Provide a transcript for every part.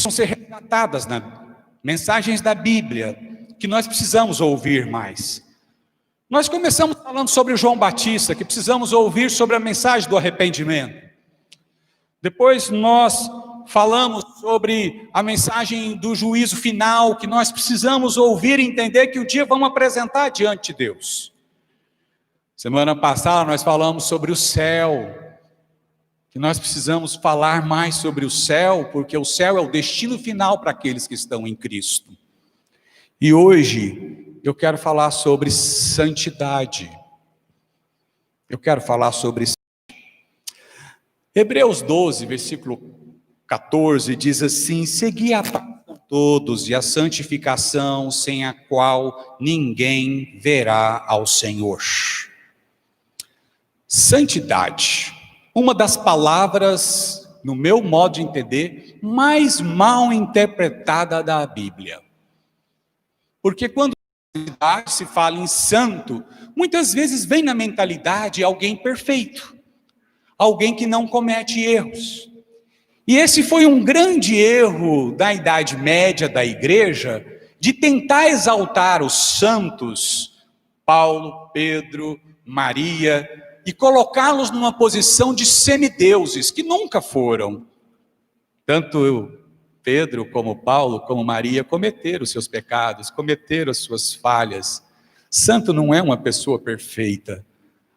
Vão ser resgatadas nas mensagens da Bíblia, que nós precisamos ouvir mais. Nós começamos falando sobre João Batista, que precisamos ouvir sobre a mensagem do arrependimento. Depois nós falamos sobre a mensagem do juízo final, que nós precisamos ouvir e entender que um dia vamos apresentar diante de Deus. Semana passada nós falamos sobre o céu, que nós precisamos falar mais sobre o céu, porque o céu é o destino final para aqueles que estão em Cristo. E hoje eu quero falar sobre santidade. Hebreus 12, versículo 14, diz assim: segui a paz com todos e a santificação, sem a qual ninguém verá ao Senhor. Santidade, uma das palavras, no meu modo de entender, mais mal interpretada da Bíblia. Porque quando se fala em santo, muitas vezes vem na mentalidade alguém perfeito, alguém que não comete erros. E esse foi um grande erro da Idade Média da igreja, de tentar exaltar os santos, Paulo, Pedro, Maria, e colocá-los numa posição de semideuses, que nunca foram. Tanto Pedro, como Paulo, como Maria, cometeram os seus pecados, cometeram as suas falhas. Santo não é uma pessoa perfeita.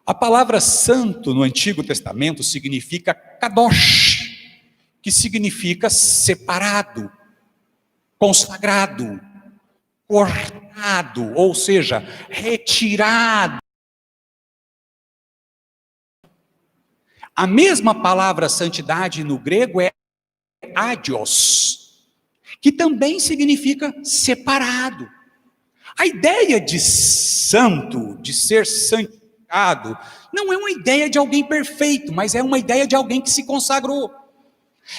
A palavra santo no Antigo Testamento significa kadosh, que significa separado, consagrado, cortado, ou seja, retirado. A mesma palavra santidade no grego é agios, que também significa separado. A ideia de santo, de ser santificado, não é uma ideia de alguém perfeito, mas é uma ideia de alguém que se consagrou.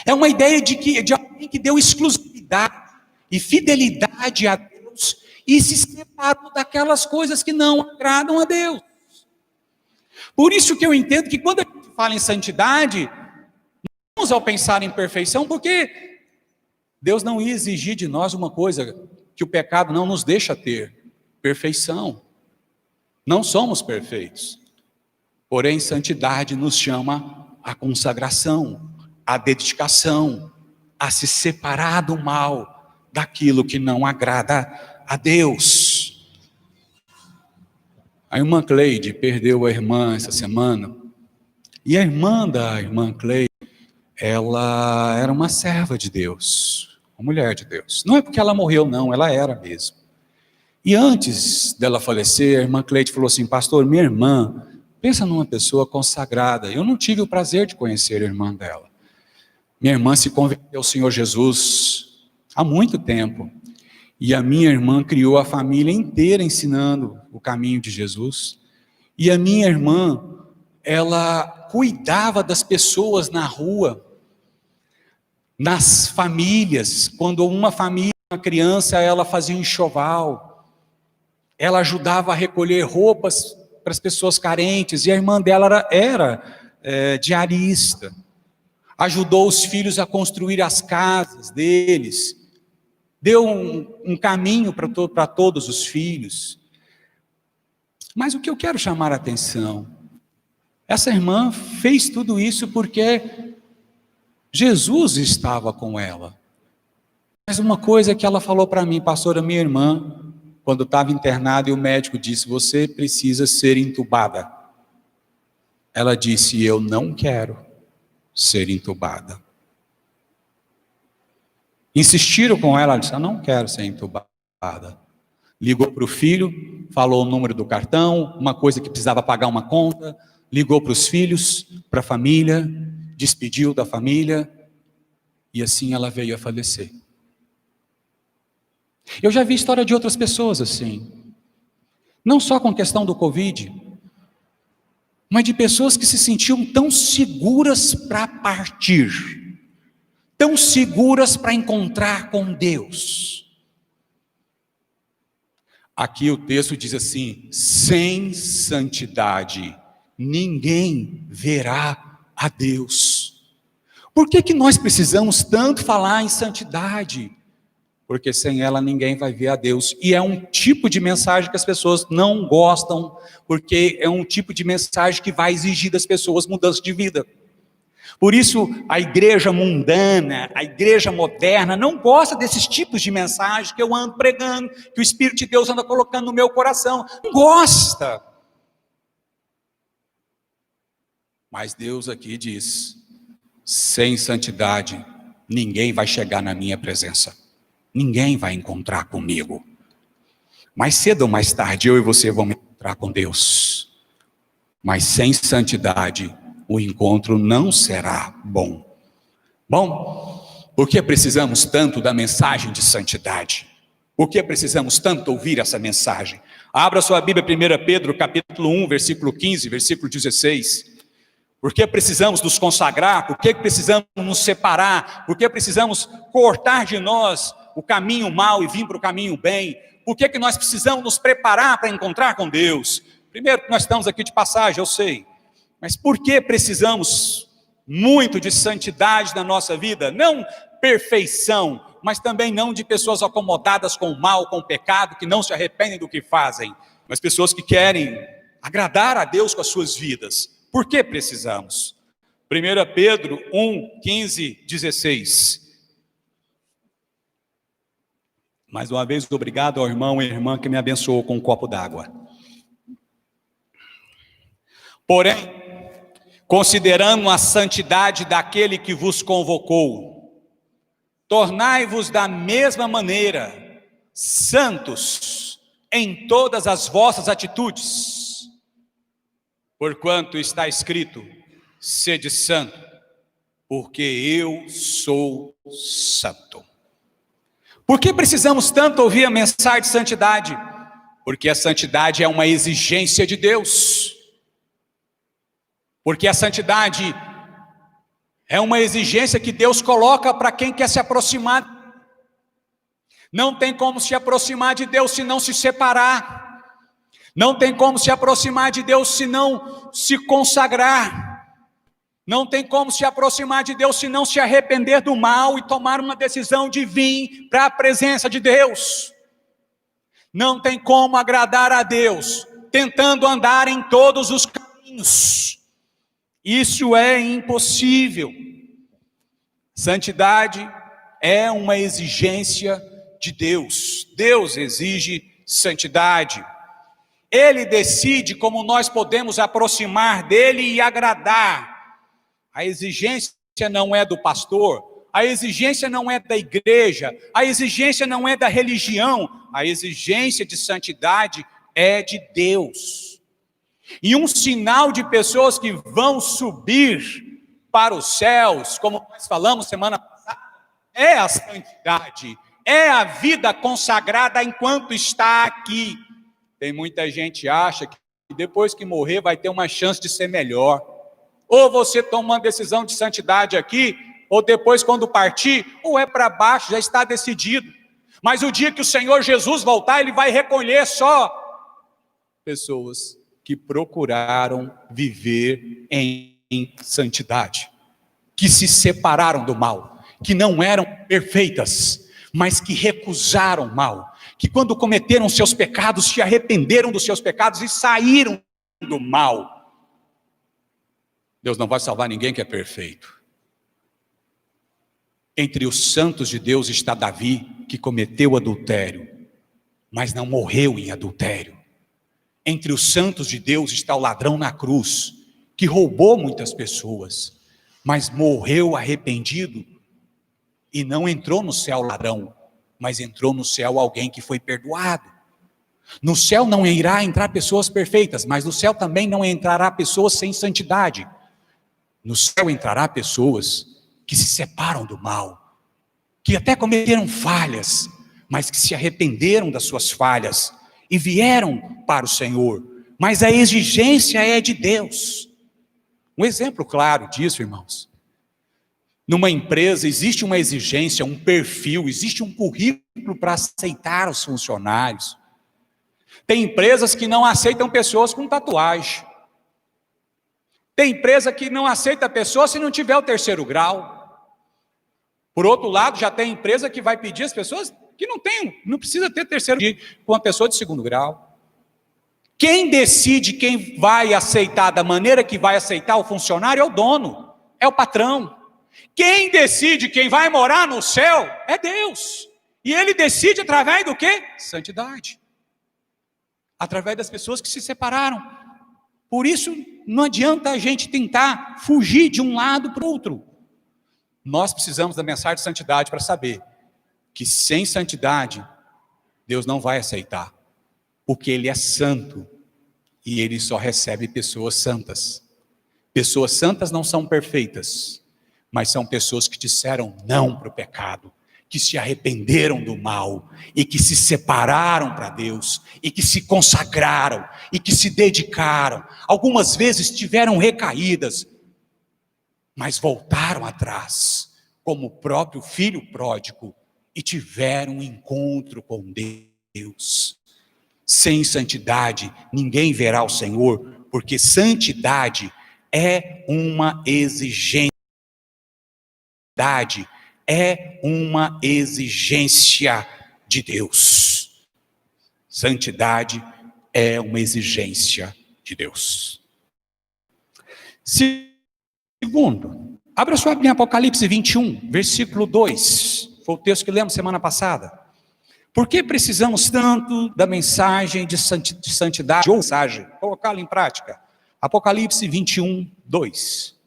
É uma ideia de alguém que deu exclusividade e fidelidade a Deus e se separou daquelas coisas que não agradam a Deus. Por isso que eu entendo que quando a gente fala em santidade, vamos ao pensar em perfeição, porque Deus não ia exigir de nós uma coisa que o pecado não nos deixa ter: perfeição. Não somos perfeitos. Porém, santidade nos chama à consagração, à dedicação, a se separar do mal, daquilo que não agrada a Deus. A irmã Cleide perdeu a irmã essa semana, e a irmã da irmã Cleide, ela era uma serva de Deus, uma mulher de Deus. Não é porque ela morreu, não, ela era mesmo. E antes dela falecer, a irmã Cleide falou assim: pastor, minha irmã, pensa numa pessoa consagrada. Eu não tive o prazer de conhecer a irmã dela. Minha irmã se converteu ao Senhor Jesus há muito tempo. E a minha irmã criou a família inteira ensinando o caminho de Jesus. E a minha irmã, ela cuidava das pessoas na rua, nas famílias. Quando uma família, uma criança, ela fazia um enxoval, ela ajudava a recolher roupas para as pessoas carentes. E a irmã dela era diarista. Ajudou os filhos a construir as casas deles. Deu um caminho para todos os filhos. Mas o que eu quero chamar a atenção, essa irmã fez tudo isso porque Jesus estava com ela. Mas uma coisa que ela falou para mim: pastora, minha irmã, quando estava internada e o médico disse: você precisa ser entubada. Ela disse: eu não quero ser entubada. Insistiram com ela, ela disse: eu não quero ser entubada. Ligou para o filho, falou o número do cartão, uma coisa que precisava pagar uma conta, ligou para os filhos, para a família, despediu da família, e assim ela veio a falecer. Eu já vi história de outras pessoas assim, não só com questão do Covid, mas de pessoas que se sentiam tão seguras para partir, tão seguras para encontrar com Deus. Aqui o texto diz assim: sem santidade ninguém verá a Deus. Por que que nós precisamos tanto falar em santidade? Porque sem ela ninguém vai ver a Deus. E é um tipo de mensagem que as pessoas não gostam, porque é um tipo de mensagem que vai exigir das pessoas mudança de vida. Por isso, a igreja mundana, a igreja moderna, não gosta desses tipos de mensagem que eu ando pregando, que o Espírito de Deus anda colocando no meu coração. Não gosta. Mas Deus aqui diz: sem santidade, ninguém vai chegar na minha presença. Ninguém vai encontrar comigo. Mais cedo ou mais tarde, eu e você vamos encontrar com Deus. Mas sem santidade, o encontro não será bom. Bom, por que precisamos tanto da mensagem de santidade? Por que precisamos tanto ouvir essa mensagem? Abra sua Bíblia, 1 Pedro, capítulo 1, versículo 15, versículo 16. Por que precisamos nos consagrar? Por que precisamos nos separar? Por que precisamos cortar de nós o caminho mau e vir para o caminho bem? Por que nós precisamos nos preparar para encontrar com Deus? Primeiro, nós estamos aqui de passagem, eu sei. Mas por que precisamos muito de santidade na nossa vida? Não perfeição, mas também não de pessoas acomodadas com o mal, com o pecado, que não se arrependem do que fazem, mas pessoas que querem agradar a Deus com as suas vidas. Por que precisamos? 1 Pedro 1, 15, 16. Mais uma vez, obrigado ao irmão e irmã que me abençoou com um copo d'água. Porém, considerando a santidade daquele que vos convocou, tornai-vos da mesma maneira santos em todas as vossas atitudes, porquanto está escrito: sede santo, porque eu sou santo. Por que precisamos tanto ouvir a mensagem de santidade? Porque a santidade é uma exigência de Deus. Porque a santidade é uma exigência que Deus coloca para quem quer se aproximar. Não tem como se aproximar de Deus se não se separar. Não tem como se aproximar de Deus se não se consagrar. Não tem como se aproximar de Deus se não se arrepender do mal e tomar uma decisão de vir para a presença de Deus. Não tem como agradar a Deus tentando andar em todos os caminhos. Isso é impossível. Santidade é uma exigência de Deus. Deus exige santidade. Ele decide como nós podemos aproximar dele e agradar. A exigência não é do pastor, a exigência não é da igreja, a exigência não é da religião, a exigência de santidade é de Deus. E um sinal de pessoas que vão subir para os céus, como nós falamos semana passada, é a santidade, é a vida consagrada enquanto está aqui. Tem muita gente que acha que depois que morrer vai ter uma chance de ser melhor. Ou você toma uma decisão de santidade aqui, ou depois quando partir, ou é para baixo, já está decidido. Mas o dia que o Senhor Jesus voltar, Ele vai recolher só pessoas que procuraram viver em santidade, que se separaram do mal, que não eram perfeitas, mas que recusaram o mal, que quando cometeram seus pecados, se arrependeram dos seus pecados e saíram do mal. Deus não vai salvar ninguém que é perfeito. Entre os santos de Deus está Davi, que cometeu adultério, mas não morreu em adultério. Entre os santos de Deus está o ladrão na cruz, que roubou muitas pessoas, mas morreu arrependido e não entrou no céu ladrão, mas entrou no céu alguém que foi perdoado. No céu não irá entrar pessoas perfeitas, mas no céu também não entrará pessoas sem santidade. No céu entrará pessoas que se separam do mal, que até cometeram falhas, mas que se arrependeram das suas falhas e vieram para o Senhor. Mas a exigência é de Deus. Um exemplo claro disso, irmãos. Numa empresa existe uma exigência, um perfil, existe um currículo para aceitar os funcionários. Tem empresas que não aceitam pessoas com tatuagem. Tem empresa que não aceita pessoa se não tiver o 3º grau. Por outro lado, já tem empresa que vai pedir às pessoas que não precisa ter terceiro dia com uma pessoa de segundo grau. Quem decide quem vai aceitar da maneira que vai aceitar o funcionário é o dono, é o patrão. Quem decide quem vai morar no céu é Deus. E ele decide através do quê? Santidade. Através das pessoas que se separaram. Por isso, não adianta a gente tentar fugir de um lado para o outro. Nós precisamos da mensagem de santidade para saber que sem santidade, Deus não vai aceitar. Porque Ele é santo e Ele só recebe pessoas santas. Pessoas santas não são perfeitas, mas são pessoas que disseram não para o pecado, que se arrependeram do mal e que se separaram para Deus e que se consagraram e que se dedicaram. Algumas vezes tiveram recaídas, mas voltaram atrás, como o próprio filho pródigo, e tiveram um encontro com Deus. Sem santidade, ninguém verá o Senhor, porque santidade é uma exigência. É uma exigência de Deus. Santidade é uma exigência de Deus. Segundo, abra sua Bíblia em Apocalipse 21, versículo 2. Foi o texto que lemos semana passada. Por que precisamos tanto da mensagem de santidade ou mensagem? Colocá-la em prática. Apocalipse 21, 2.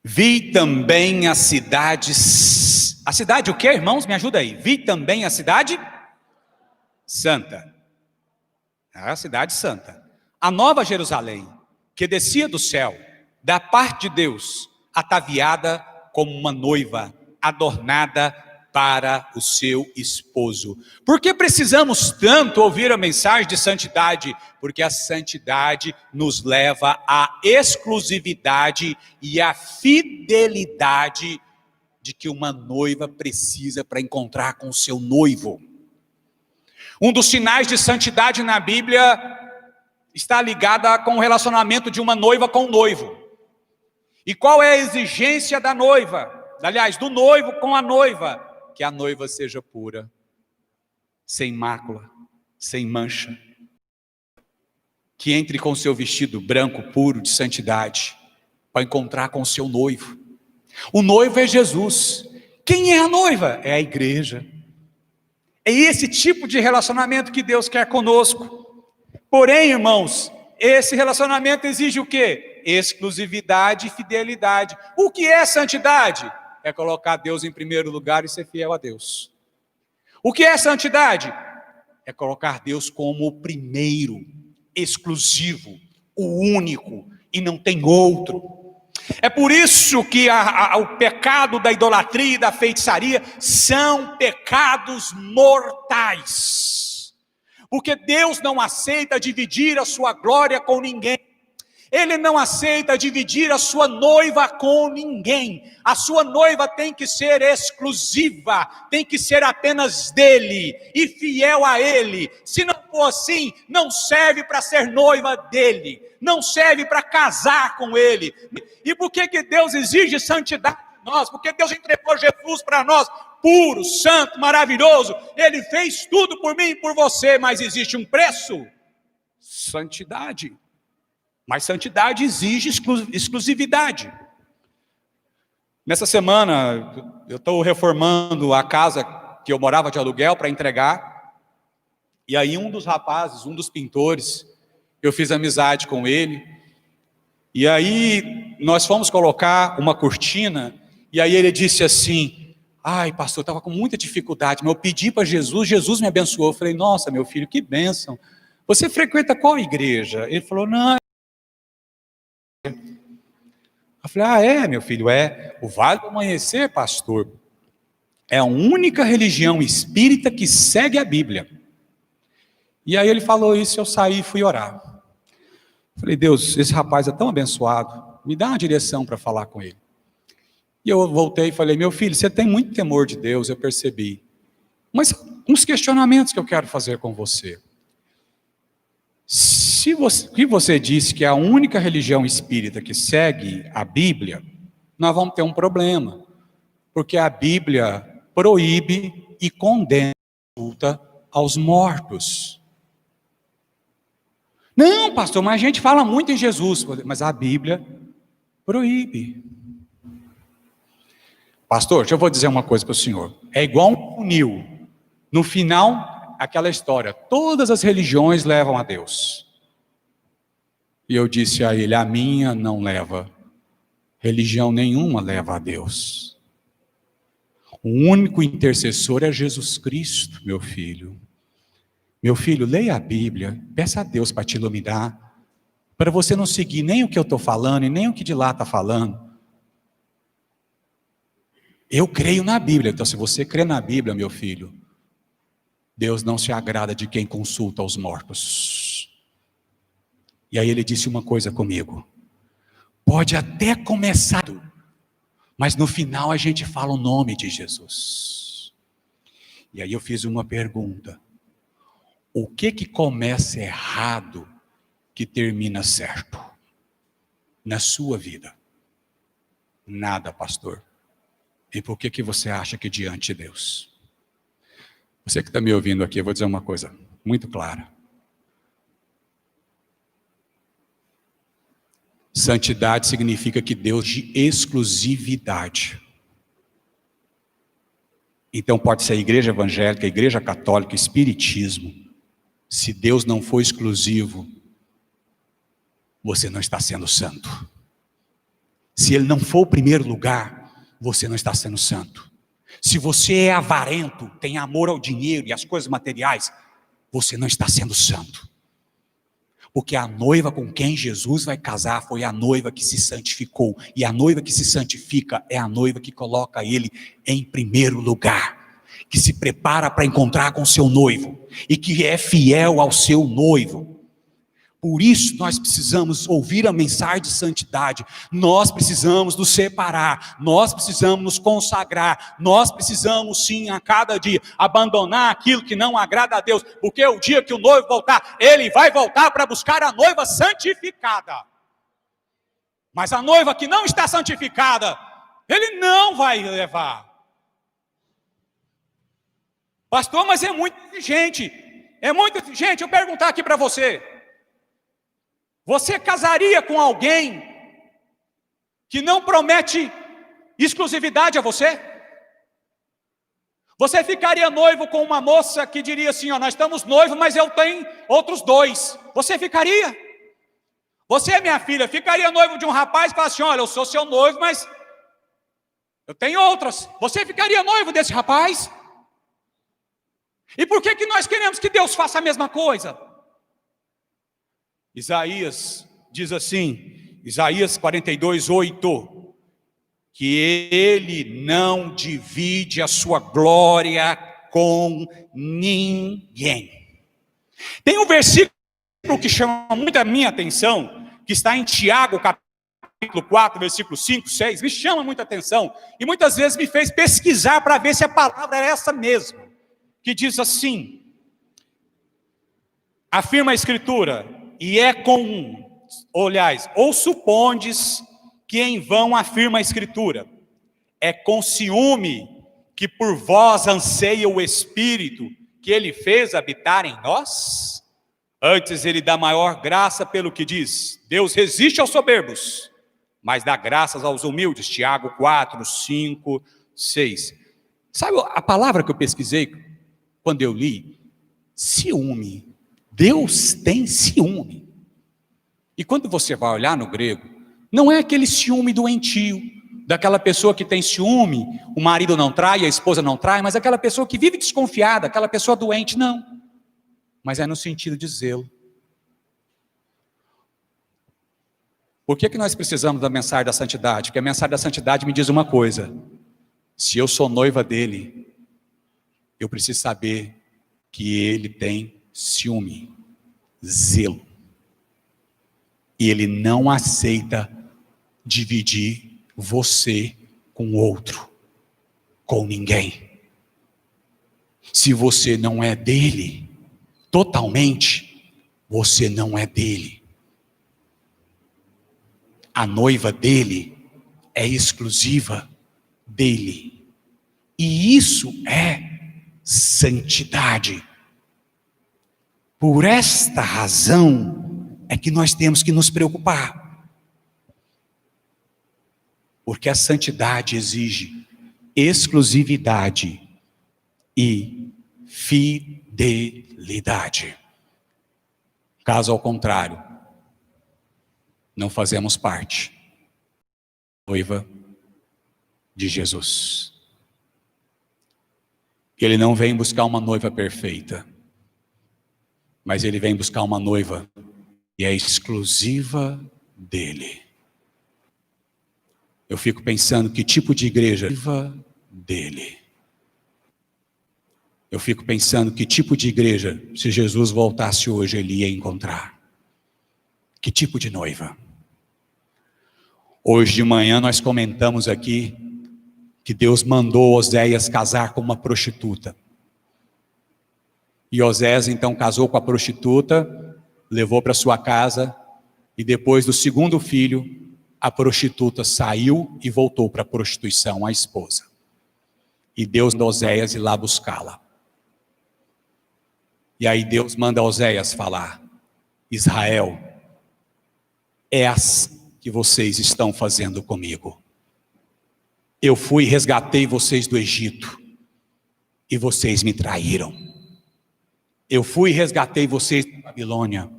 Vi também a cidade o que, irmãos? Me ajuda aí. Vi também a cidade santa. A cidade santa. A nova Jerusalém, que descia do céu, da parte de Deus, ataviada como uma noiva, adornada para o seu esposo. Por que precisamos tanto ouvir a mensagem de santidade? Porque a santidade nos leva à exclusividade e à fidelidade de que uma noiva precisa para encontrar com o seu noivo. Um dos sinais de santidade na Bíblia está ligado com o relacionamento de uma noiva com o noivo. E qual é a exigência da noiva? Aliás, do noivo com a noiva? Que a noiva seja pura, sem mácula, sem mancha, que entre com seu vestido branco, puro, de santidade, para encontrar com o seu noivo. O noivo é Jesus. Quem é a noiva? É a igreja. É esse tipo de relacionamento que Deus quer conosco. Porém, irmãos, esse relacionamento exige o quê? Exclusividade e fidelidade. O que é santidade? É colocar Deus em primeiro lugar e ser fiel a Deus. O que é santidade? É colocar Deus como o primeiro, exclusivo, o único, e não tem outro. É por isso que o pecado da idolatria e da feitiçaria são pecados mortais. Porque Deus não aceita dividir a sua glória com ninguém. Ele não aceita dividir a sua noiva com ninguém. A sua noiva tem que ser exclusiva, tem que ser apenas dele e fiel a ele. Se não for assim, não serve para ser noiva dele, não serve para casar com ele. E por que Deus exige santidade de nós? Porque Deus entregou Jesus para nós, puro, santo, maravilhoso. Ele fez tudo por mim e por você, mas existe um preço: santidade. Mas santidade exige exclusividade. Nessa semana, eu estou reformando a casa que eu morava de aluguel para entregar. E aí um dos rapazes, um dos pintores, eu fiz amizade com ele. E aí nós fomos colocar uma cortina. E aí ele disse assim: ai, pastor, eu estava com muita dificuldade, mas eu pedi para Jesus, Jesus me abençoou. Eu falei: nossa, meu filho, que bênção. Você frequenta qual igreja? Ele falou: não. Eu falei: é, meu filho, o Vale do Amanhecer, pastor, é a única religião espírita que segue a Bíblia. E aí ele falou isso, eu saí e fui orar. Falei: Deus, esse rapaz é tão abençoado, me dá uma direção para falar com ele. E eu voltei e falei: meu filho, você tem muito temor de Deus, eu percebi. Mas uns questionamentos que eu quero fazer com você. Se Se você disse que é a única religião espírita que segue a Bíblia, nós vamos ter um problema, porque a Bíblia proíbe e condena a consulta aos mortos. Não, pastor, mas a gente fala muito em Jesus, mas a Bíblia proíbe. Pastor, eu vou dizer uma coisa para o senhor, é igual um funil, no final, aquela história, todas as religiões levam a Deus. E eu disse a ele, a minha não leva, religião nenhuma leva a Deus. O único intercessor é Jesus Cristo, meu filho. Meu filho, leia a Bíblia, peça a Deus para te iluminar, para você não seguir nem o que eu estou falando e nem o que de lá está falando. Eu creio na Bíblia, então se você crê na Bíblia, meu filho, Deus não se agrada de quem consulta os mortos. E aí ele disse uma coisa comigo, pode até começar, mas no final a gente fala o nome de Jesus. E aí eu fiz uma pergunta, o que começa errado que termina certo? Na sua vida? Nada, pastor. E por que você acha que diante de Deus? Você que está me ouvindo aqui, eu vou dizer uma coisa muito clara. Santidade significa que Deus de exclusividade. Então pode ser a igreja evangélica, a igreja católica, espiritismo. Se Deus não for exclusivo, você não está sendo santo. Se Ele não for o primeiro lugar, você não está sendo santo. Se você é avarento, tem amor ao dinheiro e às coisas materiais, você não está sendo santo. Porque a noiva com quem Jesus vai casar foi a noiva que se santificou. E a noiva que se santifica é a noiva que coloca Ele em primeiro lugar. Que se prepara para encontrar com seu noivo. E que é fiel ao seu noivo. Por isso nós precisamos ouvir a mensagem de santidade, nós precisamos nos separar, nós precisamos nos consagrar, nós precisamos sim a cada dia abandonar aquilo que não agrada a Deus, porque o dia que o noivo voltar, ele vai voltar para buscar a noiva santificada. Mas a noiva que não está santificada, ele não vai levar. Pastor, mas é muito exigente, eu perguntar aqui para você. Você casaria com alguém que não promete exclusividade a você? Você ficaria noivo com uma moça que diria assim, ó, nós estamos noivos, mas eu tenho outros dois. Você ficaria? Você, minha filha, ficaria noivo de um rapaz que fala assim, olha, eu sou seu noivo, mas eu tenho outras. Você ficaria noivo desse rapaz? E por que nós queremos que Deus faça a mesma coisa? Isaías diz assim, Isaías 42:8, que ele não divide a sua glória com ninguém. Tem um versículo que chama muito a minha atenção, que está em Tiago, capítulo 4, versículo 5, 6, me chama muita atenção, e muitas vezes me fez pesquisar para ver se a palavra era essa mesmo, que diz assim, afirma a Escritura, e é com, olhais, ou supondes que em vão afirma a Escritura, é com ciúme que por vós anseia o Espírito que Ele fez habitar em nós? Antes Ele dá maior graça pelo que diz, Deus resiste aos soberbos, mas dá graças aos humildes, Tiago 4, 5, 6. Sabe a palavra que eu pesquisei quando eu li? Ciúme. Deus tem ciúme. E quando você vai olhar no grego, não é aquele ciúme doentio, daquela pessoa que tem ciúme, o marido não trai, a esposa não trai, mas aquela pessoa que vive desconfiada, aquela pessoa doente, não. Mas é no sentido de zelo. Por que nós precisamos da mensagem da santidade? Porque a mensagem da santidade me diz uma coisa, se eu sou noiva dele, eu preciso saber que ele tem ciúme, zelo. E ele não aceita dividir você com outro, com ninguém. Se você não é dele, totalmente, Você não é dele. A noiva dele é exclusiva dele. E isso é santidade. Por esta razão é que nós temos que nos preocupar. Porque a santidade exige exclusividade e fidelidade. Caso ao contrário, não fazemos parte da noiva de Jesus. Ele não vem buscar uma noiva perfeita, mas ele vem buscar uma noiva que é exclusiva dele. Eu fico pensando que tipo de igreja dele. Eu fico pensando que tipo de igreja, se Jesus voltasse hoje, ele ia encontrar. Que tipo de noiva? Hoje de manhã nós comentamos aqui que Deus mandou Oséias casar com uma prostituta. E Oséias então casou com a prostituta, levou para sua casa, e depois do segundo filho, a prostituta saiu e voltou para a prostituição, a esposa. E Deus mandou Oséias ir lá buscá-la. E aí Deus manda Oséias falar: Israel, é assim que vocês estão fazendo comigo. Eu fui e resgatei vocês do Egito, e vocês me traíram. Eu fui e resgatei vocês da Babilônia,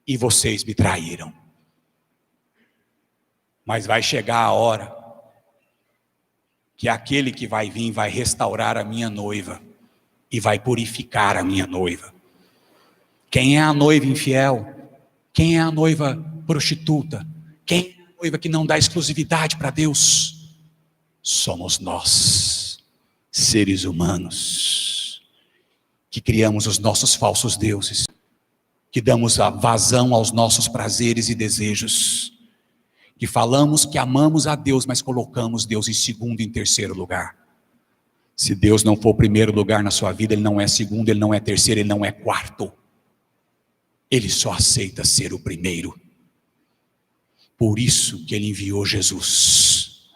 e vocês me traíram. Mas vai chegar a hora que aquele que vai vir vai restaurar a minha noiva e vai purificar a minha noiva. Quem é a noiva infiel? Quem é a noiva prostituta? Quem é a noiva que não dá exclusividade para Deus? Somos nós, seres humanos, que criamos os nossos falsos deuses, que damos a vazão aos nossos prazeres e desejos, que falamos que amamos a Deus, mas colocamos Deus em segundo e em terceiro lugar. Se Deus não for o primeiro lugar na sua vida, Ele não é segundo, Ele não é terceiro, Ele não é quarto. Ele só aceita ser o primeiro. Por isso que Ele enviou Jesus.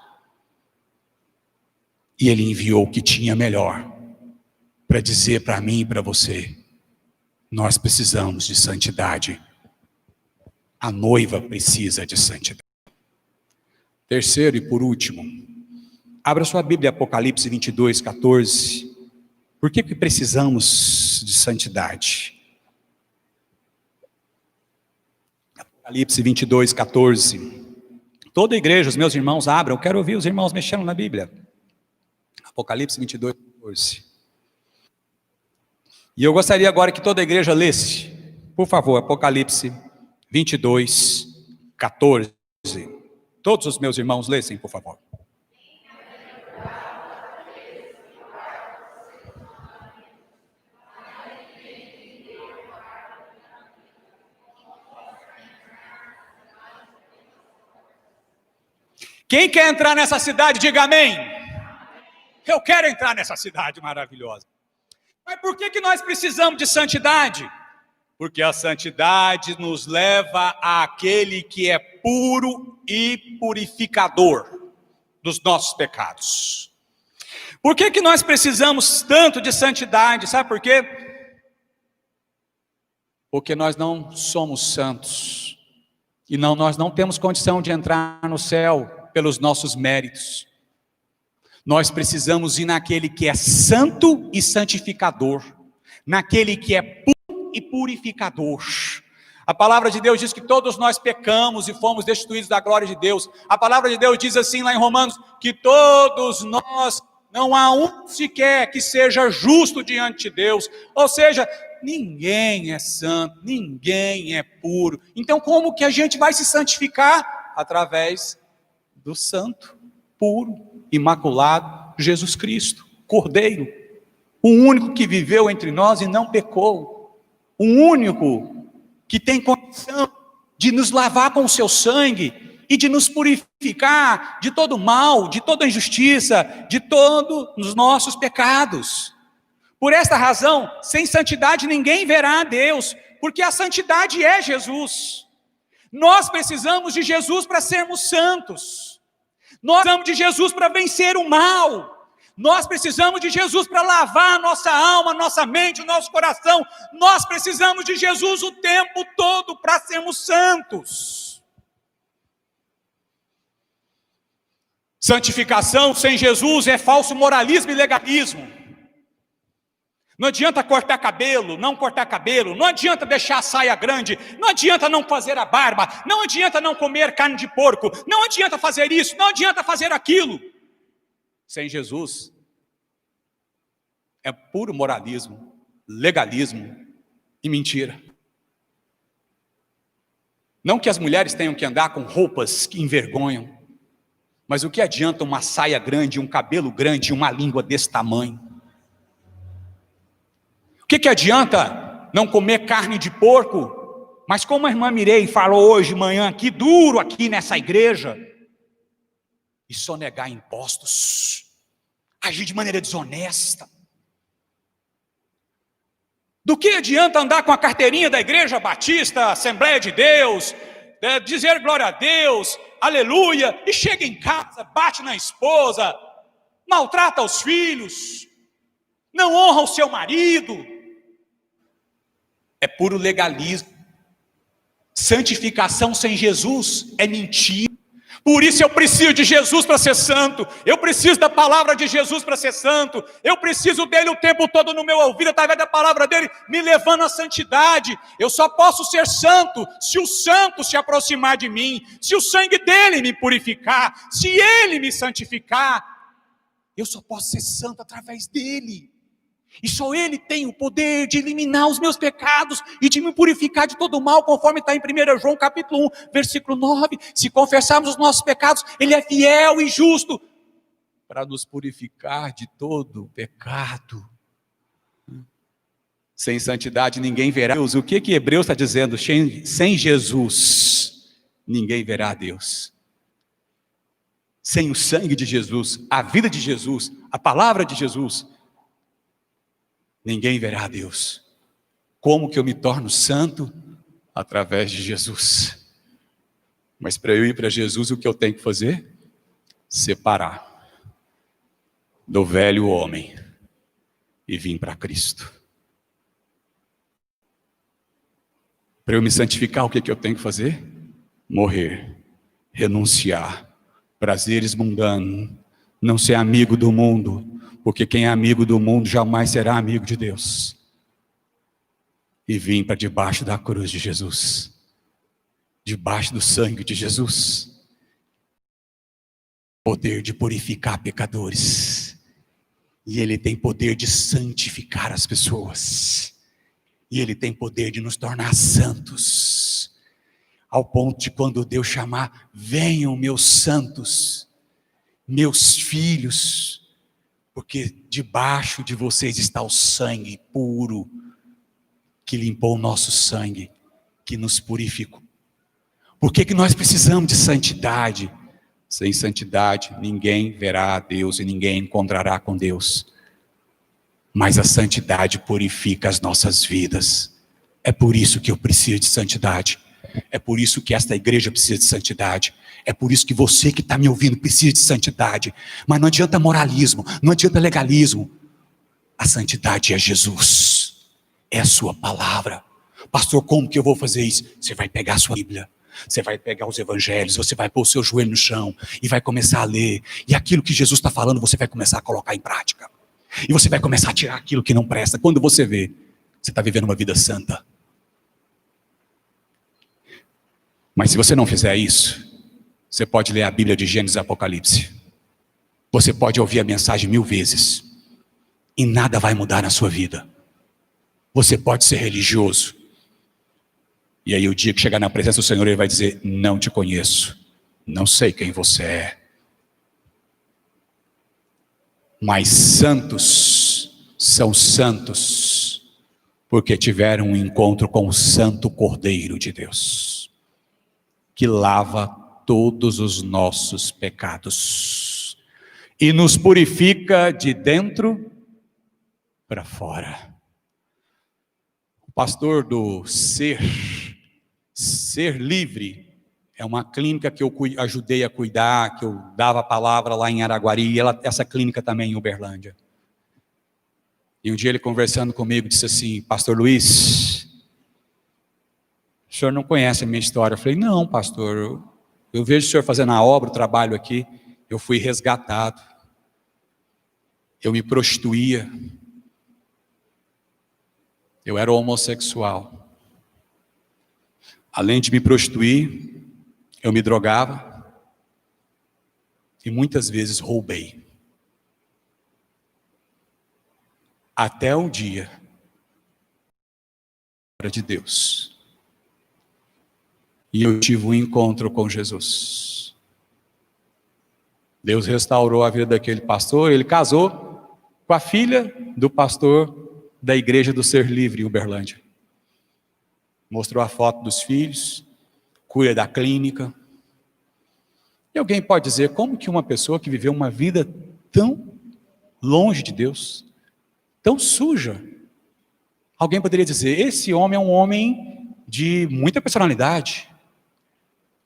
E Ele enviou o que tinha melhor, para dizer para mim e para você: nós precisamos de santidade. A noiva precisa de santidade. Terceiro e por último, abra sua Bíblia, Apocalipse 22, 14. Por que precisamos de santidade? Apocalipse 22, 14. Toda a igreja, os meus irmãos abram, eu quero ouvir os irmãos mexendo na Bíblia. Apocalipse 22, 14. E eu gostaria agora que toda a igreja lesse, por favor, Apocalipse 22, 14. Todos os meus irmãos lessem, por favor. Quem quer entrar nessa cidade, diga amém. Eu quero entrar nessa cidade maravilhosa. Mas por que nós precisamos de santidade? Porque a santidade nos leva àquele que é puro e purificador dos nossos pecados. Por que nós precisamos tanto de santidade? Sabe por quê? Porque nós não somos santos. E nós não temos condição de entrar no céu pelos nossos méritos. Nós precisamos ir naquele que é santo e santificador. Naquele que é puro e purificador. A palavra de Deus diz que todos nós pecamos e fomos destituídos da glória de Deus. A palavra de Deus diz assim lá em Romanos, que todos nós, não há um sequer que seja justo diante de Deus. Ou seja, ninguém é santo, ninguém é puro. Então como que a gente vai se santificar? Através do santo, puro, imaculado Jesus Cristo, Cordeiro, o único que viveu entre nós e não pecou. O único que tem condição de nos lavar com o seu sangue e de nos purificar de todo mal, de toda injustiça, de todos os nossos pecados. Por esta razão, sem santidade ninguém verá a Deus, porque a santidade é Jesus. Nós precisamos de Jesus para sermos santos. Nós precisamos de Jesus para vencer o mal. Nós precisamos de Jesus para lavar a nossa alma, a nossa mente, o nosso coração. Nós precisamos de Jesus o tempo todo para sermos santos. Santificação sem Jesus é falso moralismo e legalismo. Não adianta cortar cabelo, não cortar cabelo, não adianta deixar a saia grande, não adianta não fazer a barba, não adianta não comer carne de porco, não adianta fazer isso, não adianta fazer aquilo. Sem Jesus, é puro moralismo, legalismo e mentira. Não que as mulheres tenham que andar com roupas que envergonham, mas o que adianta uma saia grande, um cabelo grande e uma língua desse tamanho? O que adianta não comer carne de porco? Mas como a irmã Mirei falou hoje de manhã aqui, duro aqui nessa igreja, e sonegar impostos, agir de maneira desonesta. Do que adianta andar com a carteirinha da Igreja Batista, Assembleia de Deus, dizer glória a Deus, aleluia, e chega em casa, bate na esposa, maltrata os filhos, não honra o seu marido? É puro legalismo. Santificação sem Jesus é mentira. Por isso eu preciso de Jesus para ser santo, eu preciso da palavra de Jesus para ser santo, eu preciso dele o tempo todo no meu ouvido, através da palavra dele, me levando à santidade. Eu só posso ser santo se o santo se aproximar de mim, se o sangue dele me purificar, se ele me santificar. Eu só posso ser santo através dele. E só ele tem o poder de eliminar os meus pecados e de me purificar de todo o mal, conforme está em 1 João capítulo 1, versículo 9. Se confessarmos os nossos pecados, ele é fiel e justo para nos purificar de todo o pecado. Sem santidade ninguém verá Deus. O que Hebreus está dizendo? Sem Jesus ninguém verá Deus. Sem o sangue de Jesus, a vida de Jesus, a palavra de Jesus, ninguém verá a Deus. Como que eu me torno santo? Através de Jesus. Mas para eu ir para Jesus, o que eu tenho que fazer? Separar do velho homem e vir para Cristo. Para eu me santificar, o que eu tenho que fazer? Morrer, renunciar, prazeres mundanos, não ser amigo do mundo, porque quem é amigo do mundo jamais será amigo de Deus. E vim para debaixo da cruz de Jesus, debaixo do sangue de Jesus, poder de purificar pecadores, e ele tem poder de santificar as pessoas, e ele tem poder de nos tornar santos, ao ponto de quando Deus chamar, venham meus santos, meus filhos, porque debaixo de vocês está o sangue puro, que limpou o nosso sangue, que nos purificou. Por que nós precisamos de santidade? Sem santidade, ninguém verá a Deus e ninguém encontrará com Deus. Mas a santidade purifica as nossas vidas. É por isso que eu preciso de santidade. É por isso que esta igreja precisa de santidade. É por isso que você que está me ouvindo precisa de santidade. Mas não adianta moralismo, não adianta legalismo. A santidade é Jesus. É a sua palavra. Pastor, como que eu vou fazer isso? Você vai pegar a sua Bíblia, você vai pegar os evangelhos, você vai pôr o seu joelho no chão e vai começar a ler. E aquilo que Jesus está falando, você vai começar a colocar em prática. E você vai começar a tirar aquilo que não presta. Quando você vê, você está vivendo uma vida santa. Mas se você não fizer isso, você pode ler a Bíblia de Gênesis e Apocalipse. Você pode ouvir a mensagem 1000 vezes. E nada vai mudar na sua vida. Você pode ser religioso. E aí o dia que chegar na presença do Senhor, Ele vai dizer, não te conheço. Não sei quem você é. Mas santos são santos, porque tiveram um encontro com o Santo Cordeiro de Deus, que lava todos os nossos pecados e nos purifica de dentro para fora. pastor do Ser Livre, é uma clínica que eu ajudei a cuidar, que eu dava a palavra lá em Araguari, e essa clínica também em Uberlândia. E um dia ele conversando comigo, disse assim: pastor Luiz, o senhor não conhece a minha história? Eu falei: não, pastor, eu vejo o senhor fazendo a obra, o trabalho aqui. Eu fui resgatado, eu me prostituía, eu era homossexual. Além de me prostituir, eu me drogava e muitas vezes roubei. Até o dia de Deus. E eu tive um encontro com Jesus. Deus restaurou a vida daquele pastor, ele casou com a filha do pastor da igreja do Ser Livre em Uberlândia. Mostrou a foto dos filhos, cuida da clínica. E alguém pode dizer, como que uma pessoa que viveu uma vida tão longe de Deus, tão suja, alguém poderia dizer, esse homem é um homem de muita personalidade.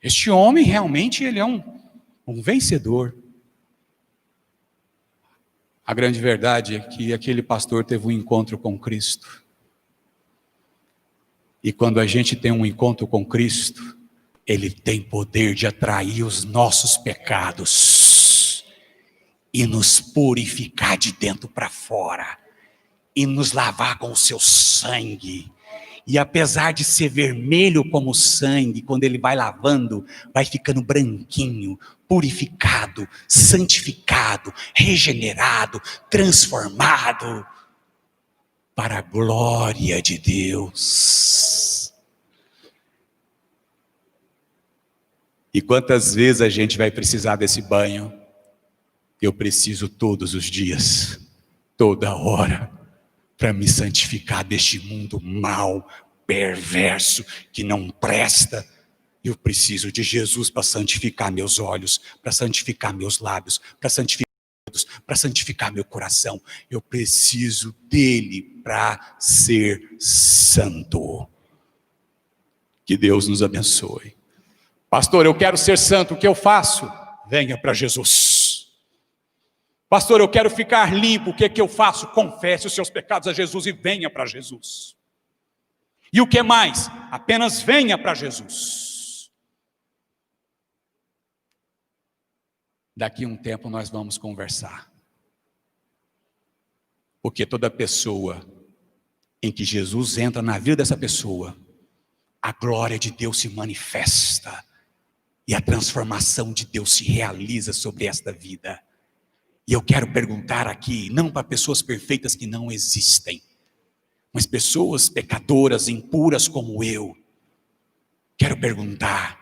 Este homem realmente ele é um vencedor. A grande verdade é que aquele pastor teve um encontro com Cristo. E quando a gente tem um encontro com Cristo, Ele tem poder de atrair os nossos pecados e nos purificar de dentro para fora e nos lavar com o seu sangue. E apesar de ser vermelho como sangue, quando ele vai lavando, vai ficando branquinho, purificado, santificado, regenerado, transformado para a glória de Deus. E quantas vezes a gente vai precisar desse banho? Eu preciso todos os dias, toda hora, para me santificar deste mundo mau, perverso, que não presta. Eu preciso de Jesus para santificar meus olhos, para santificar meus lábios, para santificar meu coração. Eu preciso dele para ser santo. Que Deus nos abençoe. Pastor, eu quero ser santo, o que eu faço? Venha para Jesus. Pastor, eu quero ficar limpo, o que é que eu faço? Confesse os seus pecados a Jesus e venha para Jesus. E o que mais? Apenas venha para Jesus. Daqui a um tempo nós vamos conversar. Porque toda pessoa em que Jesus entra na vida dessa pessoa, a glória de Deus se manifesta e a transformação de Deus se realiza sobre esta vida. E eu quero perguntar aqui, não para pessoas perfeitas que não existem, mas pessoas pecadoras, impuras como eu. Quero perguntar,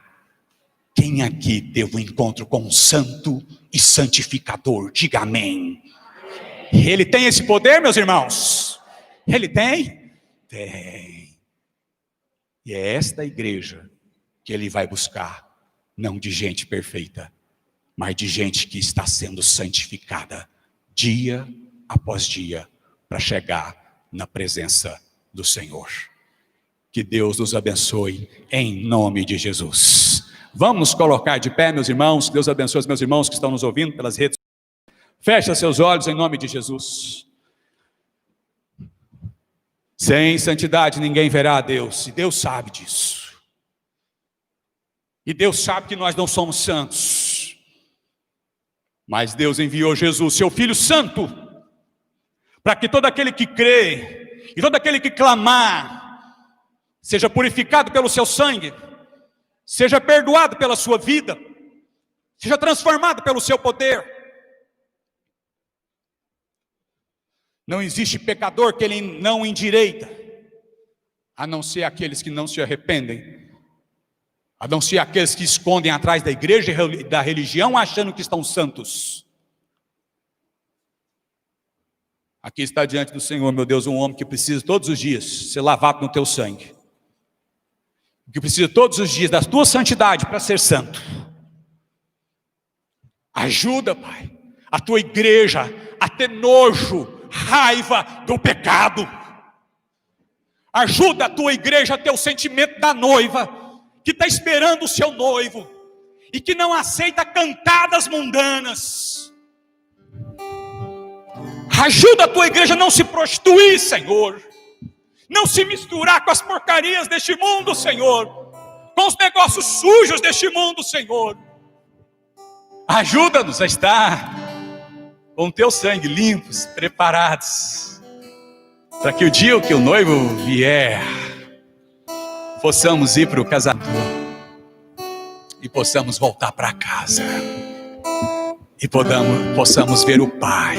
quem aqui teve um encontro com um santo e santificador? Diga amém. Ele tem esse poder, meus irmãos? Ele tem? Tem. E é esta igreja que ele vai buscar, não de gente perfeita, mas de gente que está sendo santificada dia após dia para chegar na presença do Senhor. Que Deus nos abençoe em nome de Jesus. Vamos colocar de pé, meus irmãos. Deus abençoe os meus irmãos que estão nos ouvindo pelas redes. Fecha seus olhos em nome de Jesus. Sem santidade ninguém verá a Deus, e Deus sabe disso. E Deus sabe que nós não somos santos. Mas Deus enviou Jesus, seu Filho Santo, para que todo aquele que crê, e todo aquele que clamar, seja purificado pelo seu sangue, seja perdoado pela sua vida, seja transformado pelo seu poder. Não existe pecador que ele não endireita, a não ser aqueles que não se arrependem, a não ser aqueles que escondem atrás da igreja e da religião, achando que estão santos. Aqui está diante do Senhor, meu Deus, um homem que precisa todos os dias ser lavado no teu sangue, que precisa todos os dias da tua santidade para ser santo. Ajuda, Pai, a tua igreja a ter nojo, raiva do pecado. Ajuda a tua igreja a ter o sentimento da noiva, que está esperando o seu noivo, e que não aceita cantadas mundanas. Ajuda a tua igreja a não se prostituir, Senhor. Não se misturar com as porcarias deste mundo, Senhor. Com os negócios sujos deste mundo, Senhor. Ajuda-nos a estar com o teu sangue limpos, preparados, para que o dia que o noivo vier, possamos ir para o casamento e possamos voltar para casa e possamos ver o Pai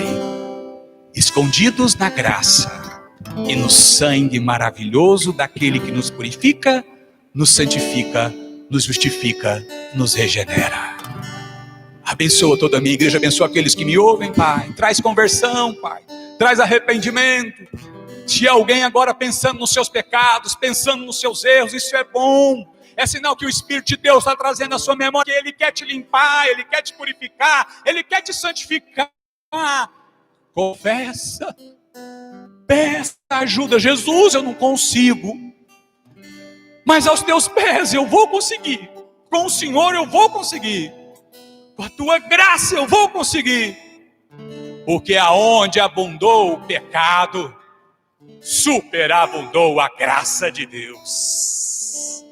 escondidos na graça e no sangue maravilhoso daquele que nos purifica, nos santifica, nos justifica, nos regenera. Abençoa toda a minha igreja, abençoa aqueles que me ouvem, Pai. Traz conversão, Pai. Traz arrependimento. Se alguém agora pensando nos seus pecados, pensando nos seus erros, isso é bom. É sinal que o Espírito de Deus está trazendo a sua memória, que Ele quer te limpar, Ele quer te purificar, Ele quer te santificar. Confessa, peça ajuda. Jesus, eu não consigo, mas aos teus pés eu vou conseguir. Com o Senhor eu vou conseguir. Com a tua graça eu vou conseguir. Porque aonde abundou o pecado, superabundou a graça de Deus.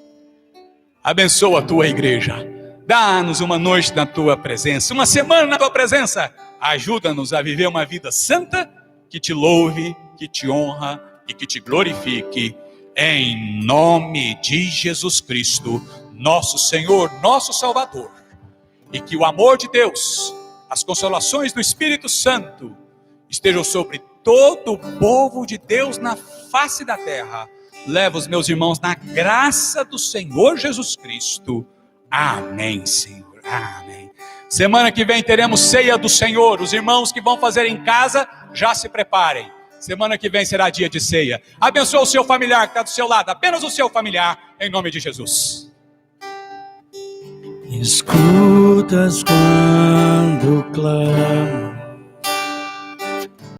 Abençoa a tua igreja. Dá-nos uma noite na tua presença, uma semana na tua presença. Ajuda-nos a viver uma vida santa, que te louve, que te honra e que te glorifique. Em nome de Jesus Cristo, nosso Senhor, nosso Salvador. E que o amor de Deus, as consolações do Espírito Santo, estejam sobre todo o povo de Deus na face da terra. Leva os meus irmãos na graça do Senhor Jesus Cristo. Amém, Senhor. Amém. Semana que vem teremos ceia do Senhor. Os irmãos que vão fazer em casa, já se preparem. Semana que vem será dia de ceia. Abençoa o seu familiar que está do seu lado. Apenas o seu familiar, em nome de Jesus. Escutas quando clamo.